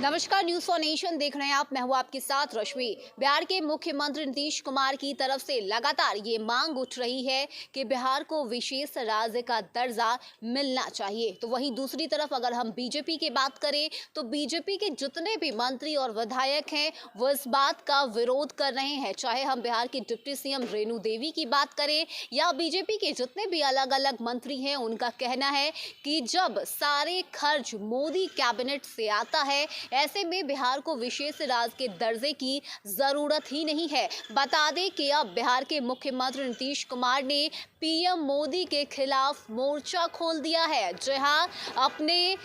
नमस्कार, news for nation देख रहे हैं आप। मैं हूं आपके साथ रश्मि। बिहार के मुख्यमंत्री नीतीश कुमार की तरफ से लगातार ये मांग उठ रही है कि बिहार को विशेष राज्य का दर्जा मिलना चाहिए। तो वहीं दूसरी तरफ अगर हम बीजेपी की बात करें तो बीजेपी के जितने भी मंत्री और विधायक हैं वो इस बात का विरोध कर रहे हैं। चाहे हम बिहार की डिप्टी सीएम रेणु देवी की बात करें या बीजेपी के जितने भी अलग अलग मंत्री हैं, उनका कहना है कि जब सारे खर्च मोदी कैबिनेट से आता है, ऐसे में बिहार को विशेष राज्य के दर्जे की जरूरत ही नहीं है। बता दें कि अब बिहार के मुख्यमंत्री नीतीश कुमार ने पीएम मोदी के खिलाफ मोर्चा खोल दिया है। जहां अपने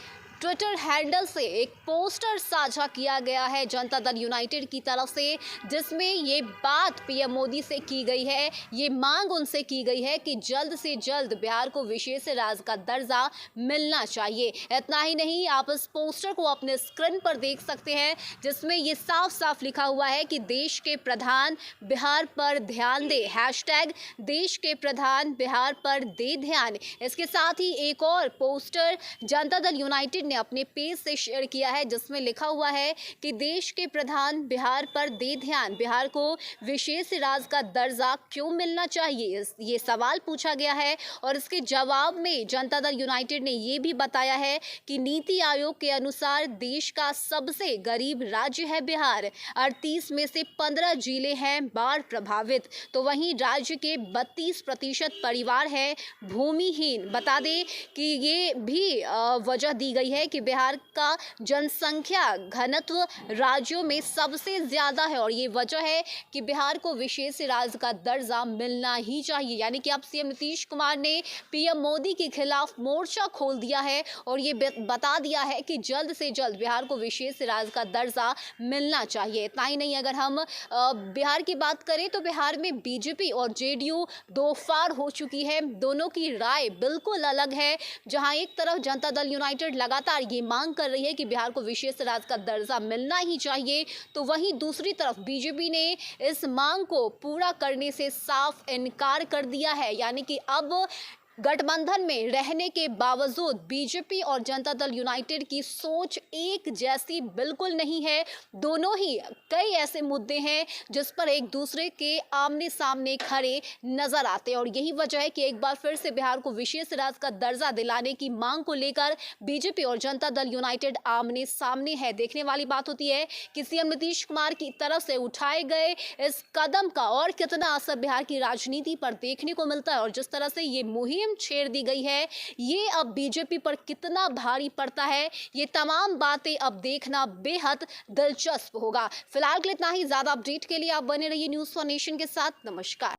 ट्विटर हैंडल से एक पोस्टर साझा किया गया है जनता दल यूनाइटेड की तरफ से, जिसमें ये बात पीएम मोदी से की गई है, ये मांग उनसे की गई है कि जल्द से जल्द बिहार को विशेष राज्य का दर्जा मिलना चाहिए। इतना ही नहीं, आप इस पोस्टर को अपने स्क्रीन पर देख सकते हैं, जिसमें ये साफ साफ लिखा हुआ है कि देश के प्रधान बिहार पर ध्यान दे, हैशटैग देश के प्रधान बिहार पर दे ध्यान। इसके साथ ही एक और पोस्टर जनता दल यूनाइटेड ने अपने पेज से शेयर किया है, जिसमें लिखा हुआ है कि देश के प्रधान बिहार पर दे ध्यान, बिहार को विशेष राज्य का दर्जा क्यों मिलना चाहिए, ये सवाल पूछा गया है। और इसके जवाब में जनता दल यूनाइटेड ने ये भी बताया है कि नीति आयोग के अनुसार देश का सबसे गरीब राज्य है बिहार। 38 में से 15 जिले हैं बाढ़ प्रभावित, तो वहीं राज्य के 32% परिवार हैं भूमिहीन। बता दें कि ये भी वजह दी गई है कि बिहार का जनसंख्या घनत्व राज्यों में सबसे ज्यादा है और ये वजह है कि बिहार को विशेष राज्य का दर्जा मिलना ही चाहिए। यानी कि अब सीएम नीतीश कुमार ने पीएम मोदी के खिलाफ मोर्चा खोल दिया है और ये बता दिया है कि जल्द से जल्द बिहार को विशेष राज्य का दर्जा मिलना चाहिए। इतना ही नहीं, अगर हम बिहार की बात करें तो बिहार में बीजेपी और जेडीयू दो फाड़ हो चुकी है। दोनों की राय बिल्कुल अलग है। जहां एक तरफ जनता दल यूनाइटेड लगातार ये मांग कर रही है कि बिहार को विशेष राज्य का दर्जा मिलना ही चाहिए, तो वहीं दूसरी तरफ बीजेपी ने इस मांग को पूरा करने से साफ इनकार कर दिया है। यानी कि अब गठबंधन में रहने के बावजूद बीजेपी और जनता दल यूनाइटेड की सोच एक जैसी बिल्कुल नहीं है। दोनों ही कई ऐसे मुद्दे हैं जिस पर एक दूसरे के आमने सामने खड़े नजर आते हैं और यही वजह है कि एक बार फिर से बिहार को विशेष राज्य का दर्जा दिलाने की मांग को लेकर बीजेपी और जनता दल यूनाइटेड आमने सामने है। देखने वाली बात होती है कि सीएम नीतीश कुमार की तरफ से उठाए गए इस कदम का और कितना असर बिहार की राजनीति पर देखने को मिलता है और जिस तरह से ये मुहिम छेड़ दी गई है, ये अब बीजेपी पर कितना भारी पड़ता है, ये तमाम बातें अब देखना बेहद दिलचस्प होगा। फिलहाल के लिए इतना ही। ज्यादा अपडेट के लिए आप बने रहिए न्यूज फॉर नेशन के साथ। नमस्कार।